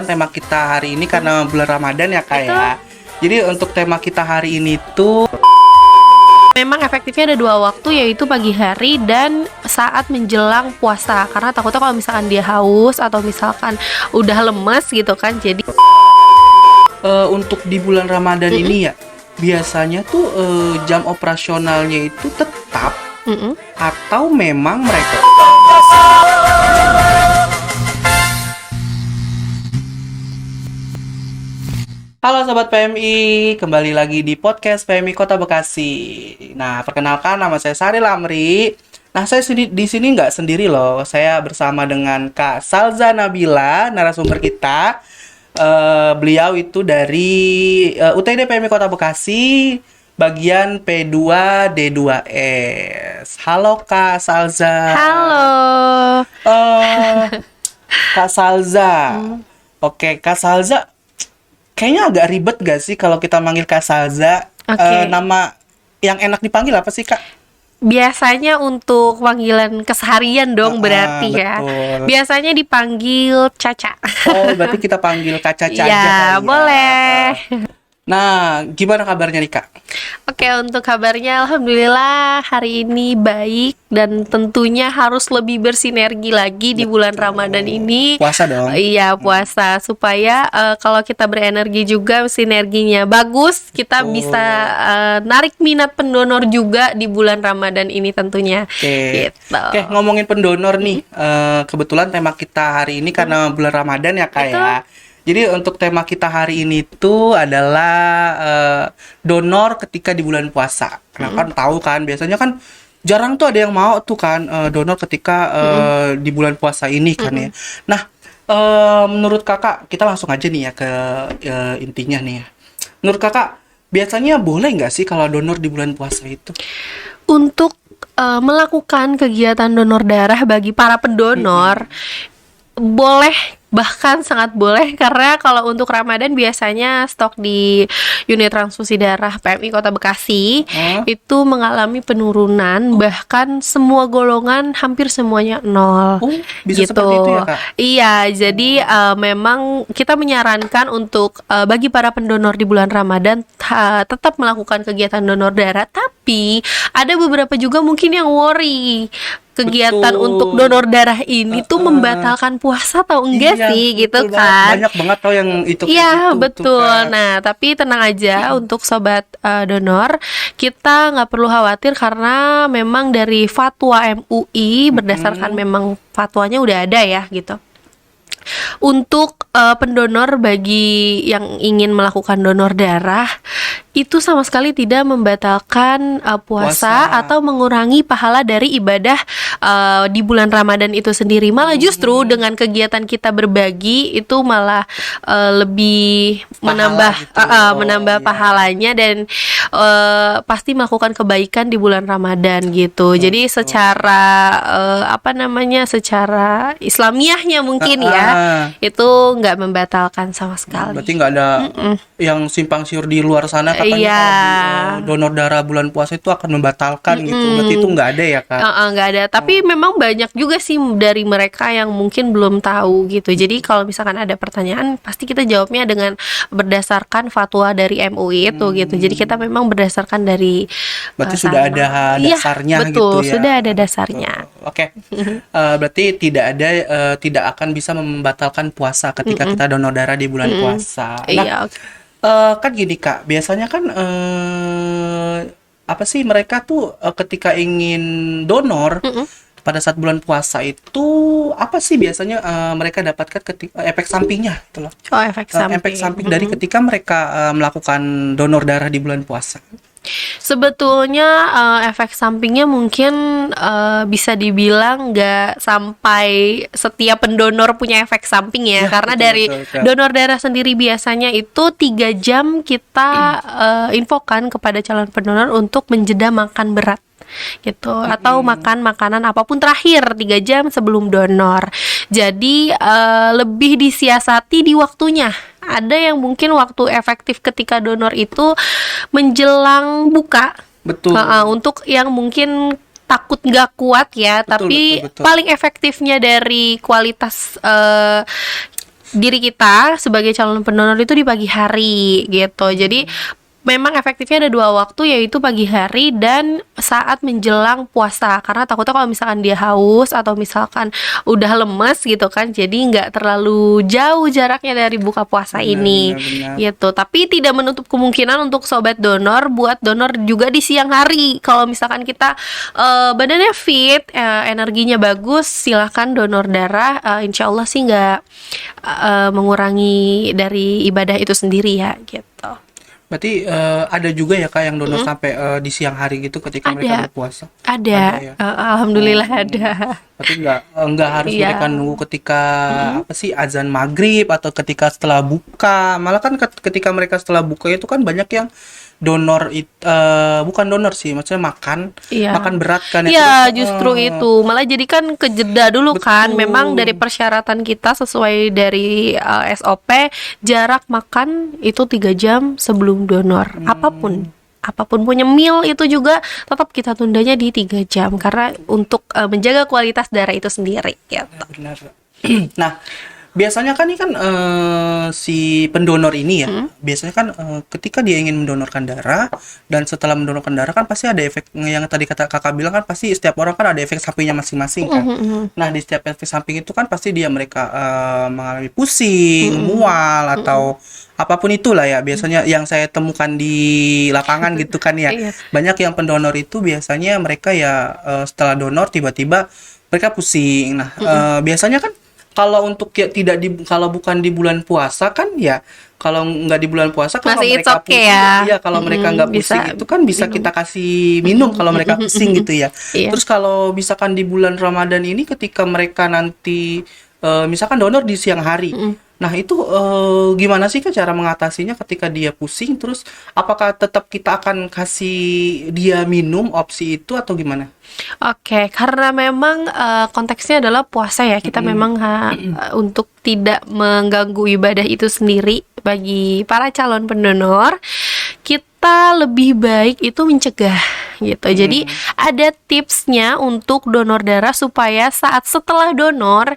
tema kita hari ini karena bulan Ramadan ya Kak ya. Jadi untuk tema kita hari ini tuh memang efektifnya ada 2 waktu, yaitu pagi hari dan saat menjelang puasa. Karena takutnya kalau misalkan dia haus atau misalkan udah lemes gitu kan, jadi untuk di bulan Ramadan ini ya biasanya tuh jam operasionalnya itu tetap atau memang mereka Halo Sobat PMI, kembali lagi di podcast PMI Kota Bekasi. Nah, perkenalkan nama saya Sari Lamri. Nah, saya di sini nggak sendiri loh. Saya bersama dengan Kak Salza Nabila, narasumber kita. Beliau itu dari UTD PMI Kota Bekasi, bagian P2D2S. Halo Kak Salza. halo. Kak Salza. Oke, Kak Salza. Kayaknya agak ribet gak sih kalau kita manggil Kak Salza? Nama yang enak dipanggil apa sih Kak? Biasanya untuk panggilan keseharian dong berarti ya. Betul. Biasanya dipanggil Caca. Oh, berarti kita panggil Kak Caca aja Ya, kali ya. boleh. Nah, gimana kabarnya nih Kak? Oke, untuk kabarnya alhamdulillah hari ini baik dan tentunya harus lebih bersinergi lagi di bulan Ramadan ini. Puasa dong. Iya, puasa supaya kalau kita berenergi juga sinerginya bagus, kita bisa narik minat pendonor juga di bulan Ramadan ini tentunya. Oke. Gitu. Oke, ngomongin pendonor nih. Kebetulan tema kita hari ini karena bulan Ramadan ya Kak ya. Jadi untuk tema kita hari ini tuh adalah donor ketika di bulan puasa. Nah kan tahu kan biasanya kan jarang tuh ada yang mau tuh kan donor ketika di bulan puasa ini kan ya. Nah menurut kakak kita langsung aja nih ya ke intinya nih ya. Menurut kakak biasanya boleh nggak sih kalau donor di bulan puasa itu? Untuk melakukan kegiatan donor darah bagi para pendonor boleh, bahkan sangat boleh, karena kalau untuk Ramadan biasanya stok di unit transfusi darah PMI Kota Bekasi itu mengalami penurunan, bahkan semua golongan hampir semuanya 0. Bisa gitu. seperti itu ya Kak? Iya, jadi memang kita menyarankan untuk bagi para pendonor di bulan Ramadan tetap melakukan kegiatan donor darah, tapi ada beberapa juga mungkin yang worry kegiatan untuk donor darah ini tuh membatalkan puasa atau enggak sih gitu kan. Banyak banget tau yang itu Iya gitu, betul. kan. Nah tapi tenang aja untuk sobat donor, kita nggak perlu khawatir karena memang dari fatwa MUI berdasarkan memang fatwanya udah ada ya gitu. Untuk pendonor bagi yang ingin melakukan donor darah itu sama sekali tidak membatalkan puasa atau mengurangi pahala dari ibadah di bulan Ramadan itu sendiri. Malah justru dengan kegiatan kita berbagi itu malah lebih menambah pahalanya dan pasti melakukan kebaikan di bulan Ramadan gitu. Jadi secara secara Islamiahnya mungkin itu nggak membatalkan sama sekali. Berarti nggak ada yang simpang siur di luar sana katanya kalau donor darah bulan puasa itu akan membatalkan gitu. Berarti itu nggak ada ya Kak? Nggak ada. Tapi memang banyak juga sih dari mereka yang mungkin belum tahu gitu. Jadi kalau misalkan ada pertanyaan, pasti kita jawabnya dengan berdasarkan fatwa dari MUI itu gitu. Jadi kita memang berdasarkan dari berarti sudah ada dasarnya betul, gitu ya. Sudah ada dasarnya. Oke. Berarti tidak akan bisa membatalkan puasa ketika kita donor darah di bulan puasa. Nah, kan gini Kak, biasanya kan mereka tuh ketika ingin donor pada saat bulan puasa itu apa sih biasanya mereka dapatkan efek sampingnya gitu loh. Efek samping. Efek samping dari ketika mereka melakukan donor darah di bulan puasa. Sebetulnya efek sampingnya mungkin bisa dibilang nggak sampai setiap pendonor punya efek samping ya, karena dari donor darah sendiri biasanya itu 3 jam kita infokan kepada calon pendonor untuk menjeda makan berat gitu atau makan makanan apapun terakhir 3 jam sebelum donor. Jadi lebih disiasati di waktunya. Ada yang mungkin waktu efektif ketika donor itu menjelang buka. Betul. Untuk yang mungkin takut nggak kuat ya, betul. Paling efektifnya dari kualitas diri kita sebagai calon pendonor itu di pagi hari gitu. Jadi memang efektifnya ada 2 waktu, yaitu pagi hari dan saat menjelang puasa. Karena takutnya kalau misalkan dia haus atau misalkan udah lemes gitu kan, jadi nggak terlalu jauh jaraknya dari buka puasa ini gitu. Tapi tidak menutup kemungkinan untuk sobat donor buat donor juga di siang hari. Kalau misalkan kita badannya fit, energinya bagus, silahkan donor darah. Insya Allah sih nggak mengurangi dari ibadah itu sendiri ya gitu. Berarti ada juga ya Kak yang donor sampai di siang hari gitu ketika mereka berpuasa? Ada ya? Alhamdulillah ada. Berarti nggak harus Iya. mereka nunggu ketika apa sih azan maghrib atau ketika setelah buka. Malah kan ketika mereka setelah buka itu kan banyak yang donor bukan donor sih, maksudnya makan Iya. makan berat kan Iya, justru itu. Malah jadi kan kejeda dulu kan. Betul. Memang dari persyaratan kita sesuai dari SOP, jarak makan itu 3 jam sebelum donor. Apapun punya meal itu juga tetap kita tundanya di 3 jam karena untuk menjaga kualitas darah itu sendiri gitu. benar. Nah, biasanya kan ini kan si pendonor ini ya, biasanya kan ketika dia ingin mendonorkan darah dan setelah mendonorkan darah kan pasti ada efek yang tadi kata kakak bilang kan pasti setiap orang kan ada efek sampingnya masing-masing kan. Nah di setiap efek samping itu kan pasti mereka mengalami pusing, mual atau apapun itulah ya biasanya yang saya temukan di lapangan gitu kan ya. Iya. Banyak yang pendonor itu biasanya mereka ya setelah donor tiba-tiba mereka pusing. Nah biasanya kan kalau untuk ya kalau bukan di bulan puasa kan ya kalau nggak di bulan puasa kalau Masih mereka it's okay pusing ya. iya kalau mereka nggak pusing Bisa itu kan bisa kita kasih minum kalau mereka pusing gitu ya. Iya. Terus kalau misalkan di bulan Ramadan ini ketika mereka nanti misalkan donor di siang hari. Nah, itu gimana sih Kak cara mengatasinya ketika dia pusing? Terus apakah tetap kita akan kasih dia minum opsi itu atau gimana? Oke, karena memang konteksnya adalah puasa ya. Kita memang untuk tidak mengganggu ibadah itu sendiri bagi para calon pendonor, kita lebih baik itu mencegah gitu. Jadi ada tipsnya untuk donor darah supaya saat setelah donor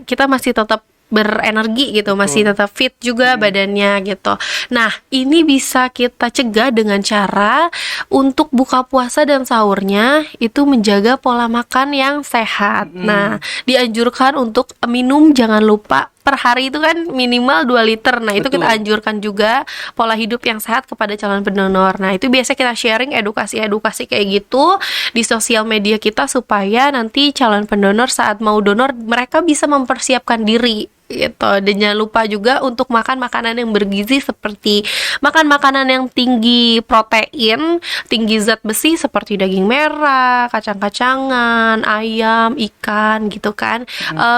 kita masih tetap berenergi gitu, masih tetap fit juga badannya gitu. Nah, ini bisa kita cegah dengan cara untuk buka puasa dan sahurnya itu menjaga pola makan yang sehat. Nah, dianjurkan untuk minum jangan lupa per hari itu kan minimal 2 liter. Nah, itu kita anjurkan juga pola hidup yang sehat kepada calon pendonor. Nah, itu biasa kita sharing edukasi-edukasi kayak gitu di sosial media kita supaya nanti calon pendonor saat mau donor mereka bisa mempersiapkan diri gitu. Dan jangan lupa juga untuk makan makanan yang bergizi seperti makan makanan yang tinggi protein, tinggi zat besi seperti daging merah, kacang-kacangan, ayam, ikan gitu kan.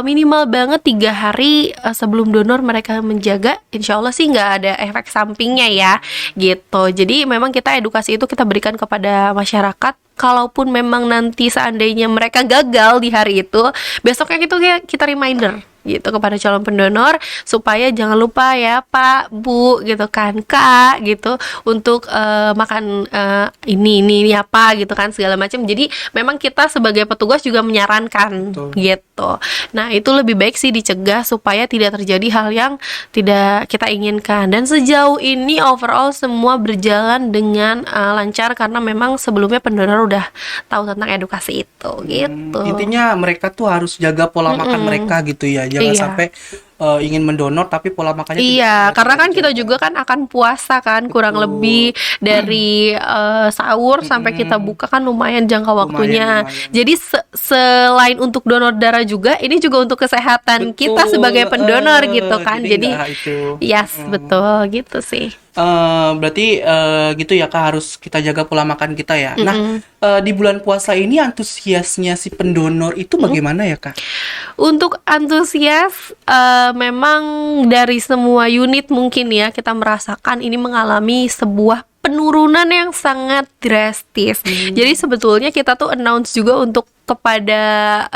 Minimal banget 3 hari sebelum donor mereka menjaga, insya Allah sih nggak ada efek sampingnya ya gitu. Jadi memang kita edukasi itu kita berikan kepada masyarakat. Kalaupun memang nanti seandainya mereka gagal di hari itu, besoknya itu kita reminder gitu kepada calon pendonor supaya jangan lupa ya Pak, Bu gitu kan, Kak gitu untuk makan ini apa gitu kan segala macam. Jadi memang kita sebagai petugas juga menyarankan gitu. Nah, itu lebih baik sih dicegah supaya tidak terjadi hal yang tidak kita inginkan. Dan sejauh ini overall semua berjalan dengan lancar karena memang sebelumnya pendonor udah tahu tentang edukasi itu gitu. Intinya mereka tuh harus jaga pola makan mereka gitu ya. Jangan sampai ingin mendonor tapi pola makannya karena kan kita juga kan akan puasa kan kurang lebih dari sahur sampai kita buka kan lumayan jangka waktunya. Lumayan. Jadi selain untuk donor darah juga ini juga untuk kesehatan kita sebagai pendonor gitu kan. Jadi betul gitu sih. Berarti gitu ya Kak, harus kita jaga pola makan kita ya. Nah, di bulan puasa ini antusiasnya si pendonor itu bagaimana ya Kak? Untuk antusias memang dari semua unit mungkin ya kita merasakan ini mengalami sebuah penurunan yang sangat drastis. Jadi sebetulnya kita tuh announce juga untuk kepada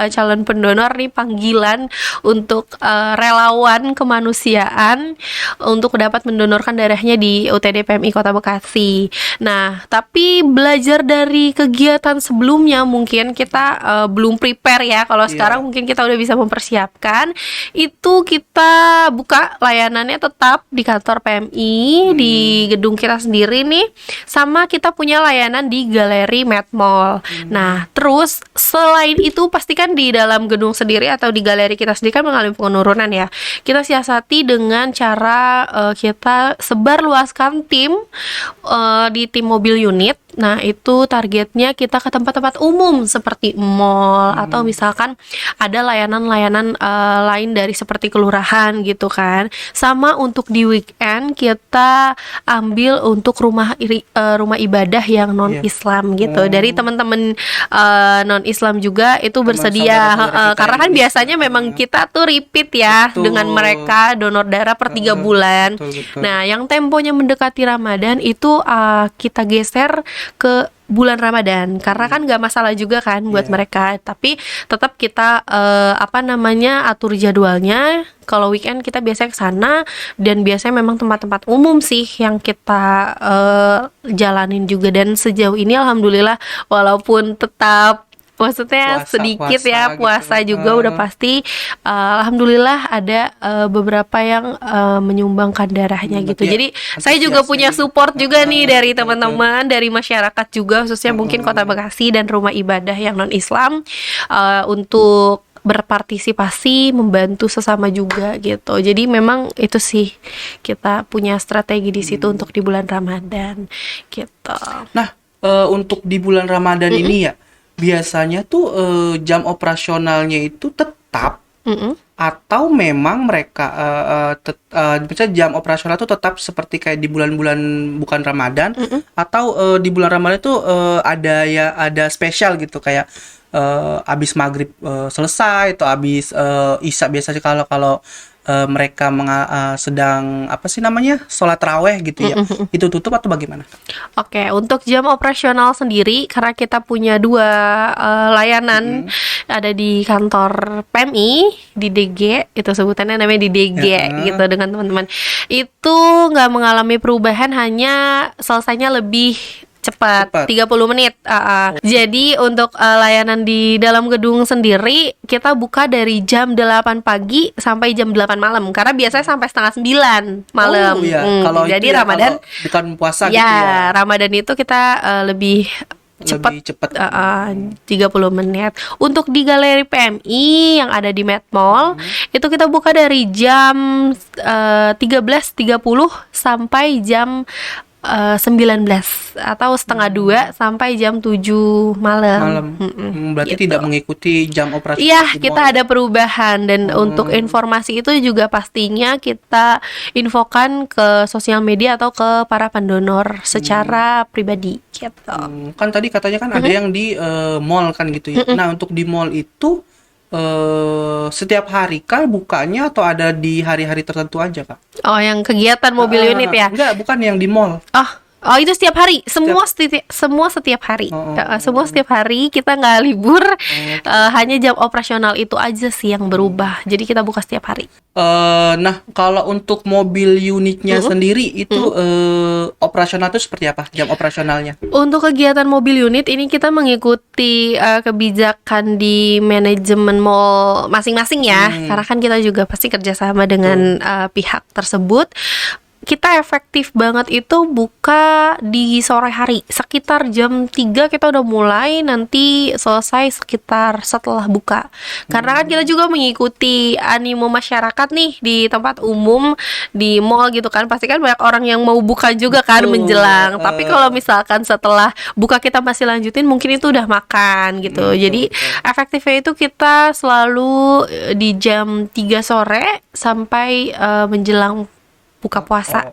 calon pendonor nih panggilan untuk relawan kemanusiaan untuk dapat mendonorkan darahnya di UTD PMI Kota Bekasi. Nah, tapi belajar dari kegiatan sebelumnya mungkin kita belum prepare ya. Kalau sekarang mungkin kita udah bisa mempersiapkan. Itu kita buka layanannya tetap di kantor PMI di gedung kita sendiri nih. Sama kita punya layanan di Galeri Med Mall. Nah, terus selain itu pastikan di dalam gedung sendiri atau di galeri kita sendiri kan mengalami penurunan ya. Kita siasati dengan cara kita sebarluaskan tim di tim mobil unit. Nah, itu targetnya kita ke tempat-tempat umum seperti mall atau misalkan ada layanan-layanan lain dari seperti kelurahan gitu kan. Sama untuk di weekend kita ambil untuk rumah ibadah yang non-Islam gitu. Dari teman-teman non-Islam juga itu bersedia karena kan biasanya memang kita tuh repeat ya dengan mereka donor darah per 3 bulan. Betul. Nah, yang temponya mendekati Ramadan itu kita geser ke bulan Ramadan karena kan nggak masalah juga kan buat mereka, tapi tetap kita atur jadwalnya. Kalau weekend kita biasanya ke sana dan biasanya memang tempat-tempat umum sih yang kita jalanin juga, dan sejauh ini alhamdulillah walaupun tetap maksudnya sedikit ya puasa gitu. Juga udah pasti alhamdulillah ada beberapa yang menyumbangkan darahnya gitu. Jadi saya juga punya support juga nih dari teman-teman, dari masyarakat juga khususnya mungkin Kota Bekasi dan rumah ibadah yang non-Islam untuk berpartisipasi membantu sesama juga gitu. Jadi memang itu sih kita punya strategi di situ untuk di bulan Ramadan gitu. Nah, untuk di bulan Ramadan ini ya biasanya tuh jam operasionalnya itu tetap atau memang mereka misalnya jam operasional itu tetap seperti kayak di bulan-bulan bukan Ramadan atau di bulan Ramadan itu ada spesial gitu kayak abis maghrib selesai atau abis isya biasanya kalau mereka sedang sholat raweh gitu ya, itu tutup atau bagaimana? Oke, untuk jam operasional sendiri karena kita punya 2 layanan ada di kantor PMI di DG, itu sebutannya namanya di DG gitu dengan teman-teman. Itu nggak mengalami perubahan, hanya selesainya lebih cepat 30 menit. Jadi untuk layanan di dalam gedung sendiri kita buka dari jam 8 pagi sampai jam 8 malam karena biasanya sampai setengah 9 malam. Oh, iya. Kalau jadi itu Ramadan bukan puasa gitu ya. Ramadan itu kita lebih cepat 30 menit. Untuk di Galeri PMI yang ada di Med Mall itu kita buka dari jam 13.30 sampai jam 19 atau setengah 2 sampai jam 7 malam. Berarti gitu. tidak mengikuti jam operasi. Iya, kita ada perubahan dan untuk informasi itu juga pastinya kita infokan ke sosial media atau ke para pendonor secara pribadi gitu. Kan tadi katanya kan ada yang di mall kan gitu ya. Nah, untuk di mall itu setiap hari kah bukanya atau ada di hari-hari tertentu aja, Kak? Oh, yang kegiatan mobil unit ya? Enggak, bukan yang di mall. Oh itu setiap hari, semua setiap hari, semua setiap hari kita nggak libur, hanya jam operasional itu aja sih yang berubah. Jadi kita buka setiap hari. Nah, kalau untuk mobil unitnya sendiri itu operasional itu seperti apa jam operasionalnya? Untuk kegiatan mobil unit ini kita mengikuti kebijakan di manajemen mall masing-masing ya, karena kan kita juga pasti kerjasama dengan pihak tersebut. Kita efektif banget itu buka di sore hari, sekitar jam 3 kita udah mulai, nanti selesai sekitar setelah buka. Karena kan kita juga mengikuti animo masyarakat nih di tempat umum, di mall gitu kan, pasti kan banyak orang yang mau buka juga kan menjelang. Tapi kalau misalkan setelah buka kita masih lanjutin, mungkin itu udah makan gitu. Jadi efektifnya itu kita selalu di jam 3 sore sampai menjelang buka puasa,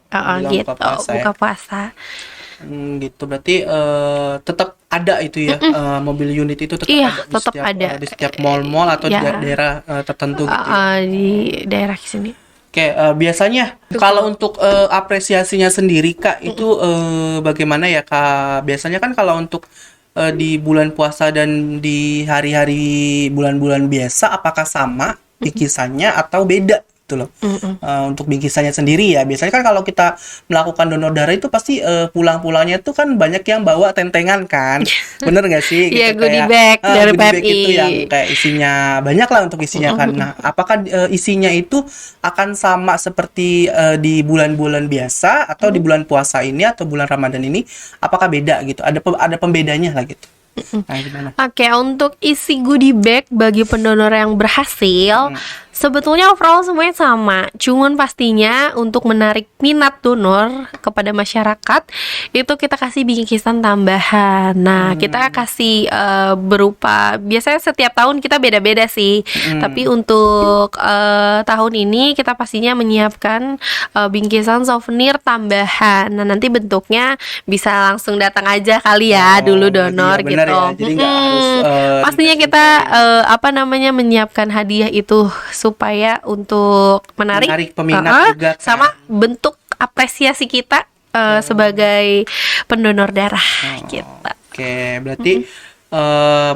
gitu. Buka puasa. Gitu berarti tetap ada itu ya, mobil unit itu tetap ada di setiap mall-mall atau di daerah tertentu gitu. Di daerah sini. Oke, biasanya kalau untuk apresiasinya sendiri Kak itu bagaimana ya Kak? Biasanya kan kalau untuk di bulan puasa dan di hari-hari bulan-bulan biasa apakah sama bingkisannya atau beda gitu loh. Untuk bingkisannya sendiri ya biasanya kan kalau kita melakukan donor darah itu pasti pulang-pulangnya tuh kan banyak yang bawa tentengan kan, bener nggak sih? Iya, Gitu, goodie kayak bag dari goodie bag PMI. itu yang kayak isinya banyak lah untuk isinya kan. Nah, apakah isinya itu akan sama seperti di bulan-bulan biasa atau di bulan puasa ini atau bulan Ramadan ini? Apakah beda gitu? Ada pembedanya lah gitu. Nah, gimana? Oke, untuk isi goodie bag bagi pendonor yang berhasil, sebetulnya overall semuanya sama. Cuman pastinya untuk menarik minat donor kepada masyarakat, itu kita kasih bingkisan tambahan. Nah, kita kasih berupa, biasanya setiap tahun kita beda-beda sih. Tapi untuk tahun ini kita pastinya menyiapkan bingkisan souvenir tambahan. Nah, nanti bentuknya bisa langsung datang aja kali ya dulu donor iya, gitu. benar ya. Jadi nggak harus Pastinya kita menyiapkan hadiah itu supaya untuk menarik peminat juga kan. sama bentuk apresiasi kita sebagai pendonor darah gitu. Oke, berarti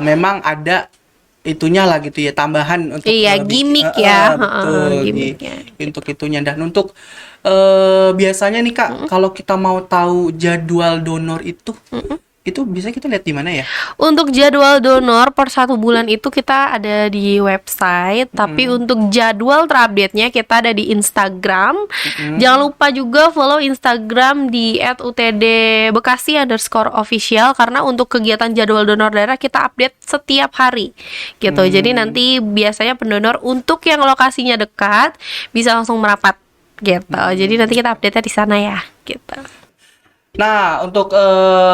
memang ada itunya lah gitu ya, tambahan untuk Iya, gimmick ya. betul, Gimmicknya. untuk itunya. Dan untuk biasanya nih Kak, kalau kita mau tahu jadwal donor itu bisa kita lihat di mana ya? Untuk jadwal donor per 1 bulan itu kita ada di website, tapi untuk jadwal terupdate-nya kita ada di Instagram. Jangan lupa juga follow Instagram di @utdbekasi_official karena untuk kegiatan jadwal donor darah kita update setiap hari gitu. Jadi nanti biasanya pendonor untuk yang lokasinya dekat bisa langsung merapat gitu. Jadi nanti kita update-nya di sana ya gitu. Nah, untuk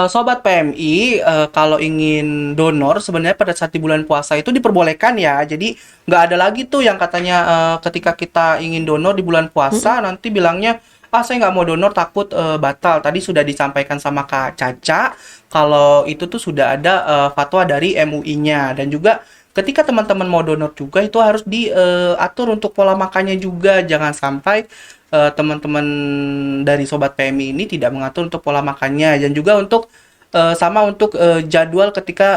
Sobat PMI, kalau ingin donor sebenarnya pada saat di bulan puasa itu diperbolehkan ya. Jadi nggak ada lagi tuh yang katanya ketika kita ingin donor di bulan puasa nanti bilangnya, saya nggak mau donor takut batal. Tadi sudah disampaikan sama Kak Caca kalau itu tuh sudah ada fatwa dari MUI-nya. Dan juga ketika teman-teman mau donor juga itu harus diatur untuk pola makannya juga. Jangan sampai teman-teman dari Sobat PMI ini tidak mengatur untuk pola makannya. Dan juga untuk sama untuk jadwal ketika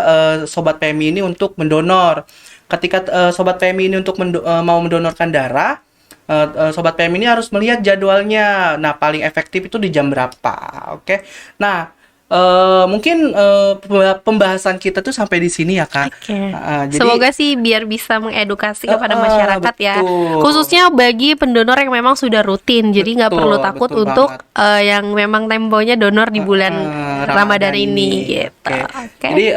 Sobat PMI ini untuk mendonor. Ketika Sobat PMI ini untuk mau mendonorkan darah, Sobat PMI ini harus melihat jadwalnya. Nah, paling efektif itu di jam berapa. Oke. Nah, mungkin pembahasan kita tuh sampai di sini ya Kak. Oke. Jadi, Semoga sih biar bisa mengedukasi kepada masyarakat ya, betul. khususnya bagi pendonor yang memang sudah rutin. Jadi nggak Betul, perlu takut betul untuk banget. yang memang temponya donor di bulan Ramadan ini gitu. Oke. Oke. Jadi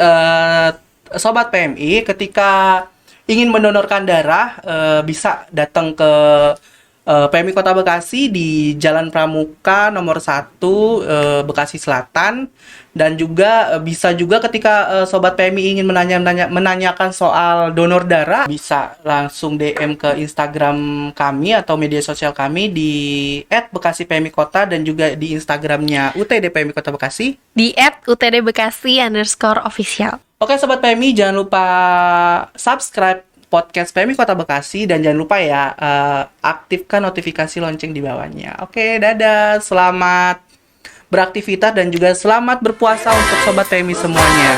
Sobat PMI ketika ingin mendonorkan darah bisa datang ke PMI Kota Bekasi di Jalan Pramuka nomor 1 Bekasi Selatan. Dan juga bisa juga ketika Sobat PMI ingin menanyakan soal donor darah bisa langsung DM ke Instagram kami atau media sosial kami di @bekasi_pmi_kota dan juga di Instagramnya UTD PMI Kota Bekasi Di @utdbekasi_official. Oke Sobat PMI, jangan lupa subscribe podcast PMI Kota Bekasi dan jangan lupa ya aktifkan notifikasi lonceng di bawahnya. Oke, dadah, selamat beraktivitas dan juga selamat berpuasa untuk Sobat PMI semuanya.